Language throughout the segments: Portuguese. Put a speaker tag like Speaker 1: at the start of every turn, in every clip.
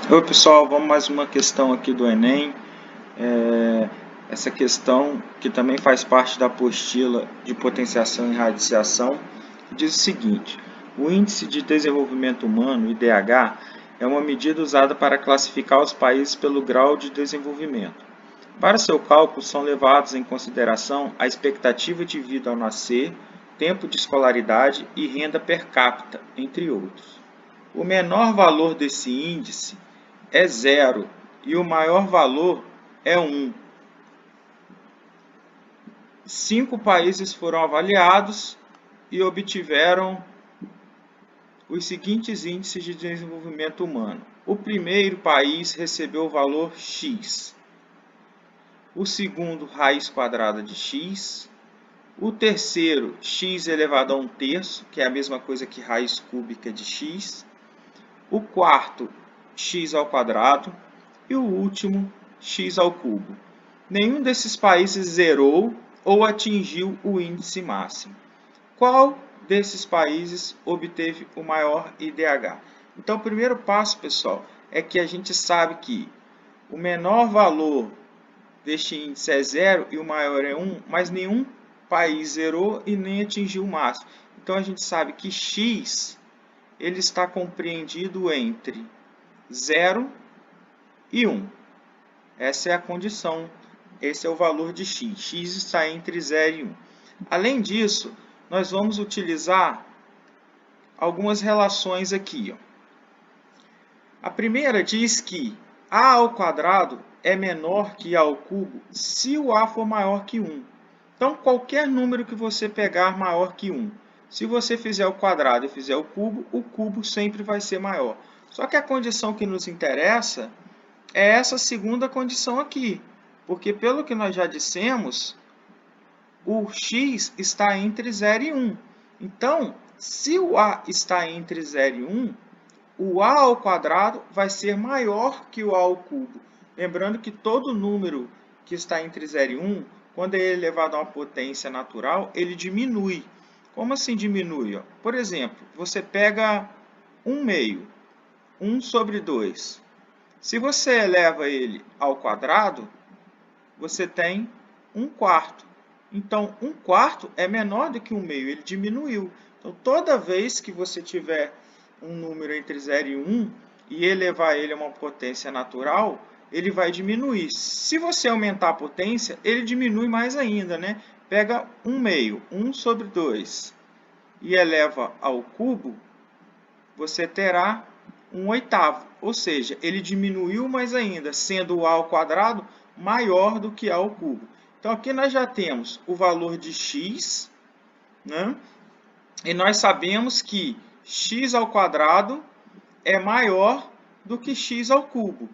Speaker 1: Oi pessoal, vamos mais uma questão aqui do Enem. Essa questão, que também faz parte da apostila de potenciação e radiciação, diz o seguinte: o Índice de Desenvolvimento Humano, IDH, é uma medida usada para classificar os países pelo grau de desenvolvimento. Para seu cálculo, são levados em consideração a expectativa de vida ao nascer, tempo de escolaridade e renda per capita, entre outros. O menor valor desse índice é zero e o maior valor é 1. 5 países foram avaliados e obtiveram os seguintes índices de desenvolvimento humano. O primeiro país recebeu o valor x, o segundo, raiz quadrada de x, o terceiro, x elevado a 1/3, que é a mesma coisa que raiz cúbica de x, o quarto, x ao quadrado, e o último, x ao cubo. Nenhum desses países zerou ou atingiu o índice máximo. Qual desses países obteve o maior IDH? Então, o primeiro passo, pessoal, é que a gente sabe que o menor valor deste índice é 0 e o maior é 1, mas nenhum país zerou e nem atingiu o máximo. Então, a gente sabe que x ele está compreendido entre 0 e 1. Essa é a condição, esse é o valor de x. X está entre 0 e 1. Além disso, nós vamos utilizar algumas relações aqui. A primeira diz que a ao quadrado é menor que a ao cubo se o a for maior que 1. Então, qualquer número que você pegar maior que 1, se você fizer o quadrado e fizer o cubo sempre vai ser maior. Só que a condição que nos interessa é essa segunda condição aqui, porque pelo que nós já dissemos, o x está entre 0 e 1. Então, se o a está entre 0 e 1, o a ao quadrado vai ser maior que o a ao cubo. Lembrando que todo número que está entre 0 e 1, quando ele é elevado a uma potência natural, ele diminui. Como assim diminui? Por exemplo, você pega 1/2, 1 sobre 2. Se você eleva ele ao quadrado, você tem 1/4. Então, 1/4 é menor do que 1/2, ele diminuiu. Então, toda vez que você tiver um número entre 0 e 1 e elevar ele a uma potência natural, ele vai diminuir. Se você aumentar a potência, ele diminui mais ainda, né? Pega 1/2, 1 sobre 2, e eleva ao cubo, você terá 1/8. Ou seja, ele diminuiu mais ainda, sendo o a ao quadrado maior do que a ao cubo. Então, aqui nós já temos o valor de x, né? E nós sabemos que x ao quadrado é maior do que x ao cubo.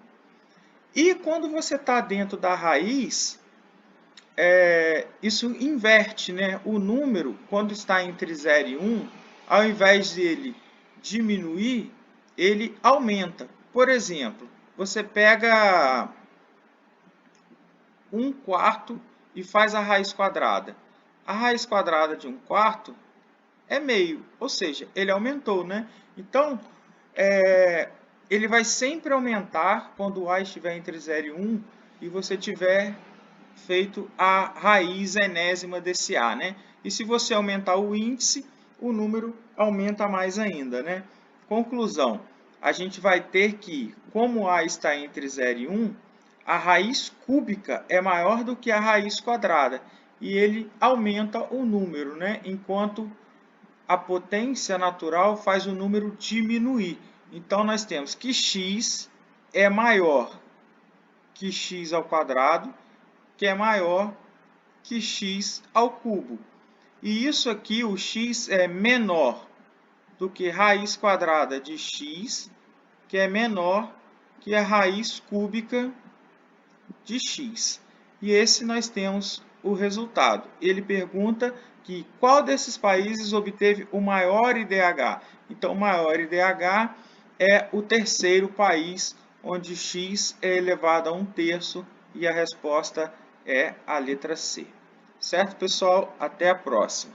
Speaker 1: E quando você está dentro da raiz, isso inverte, né? O número, quando está entre 0 e 1, ao invés dele diminuir, ele aumenta. Por exemplo, você pega 1/4 e faz a raiz quadrada. A raiz quadrada de 1/4 é meio, ou seja, ele aumentou, né? Então, ele vai sempre aumentar quando o a estiver entre 0 e 1 e você tiver feito a raiz enésima desse a, né? E se você aumentar o índice, o número aumenta mais ainda, né? Conclusão, a gente vai ter que, como a está entre 0 e 1, a raiz cúbica é maior do que a raiz quadrada, e ele aumenta o número, né? Enquanto a potência natural faz o número diminuir. Então, nós temos que x é maior que x ao quadrado, que é maior que x ao cubo. E isso aqui, o x é menor do que raiz quadrada de x, que é menor que a raiz cúbica de x. E esse nós temos o resultado. Ele pergunta que qual desses países obteve o maior IDH. Então, o maior IDH é o terceiro país, onde x é elevado a 1/3, e a resposta é a letra C. Certo, pessoal? Até a próxima.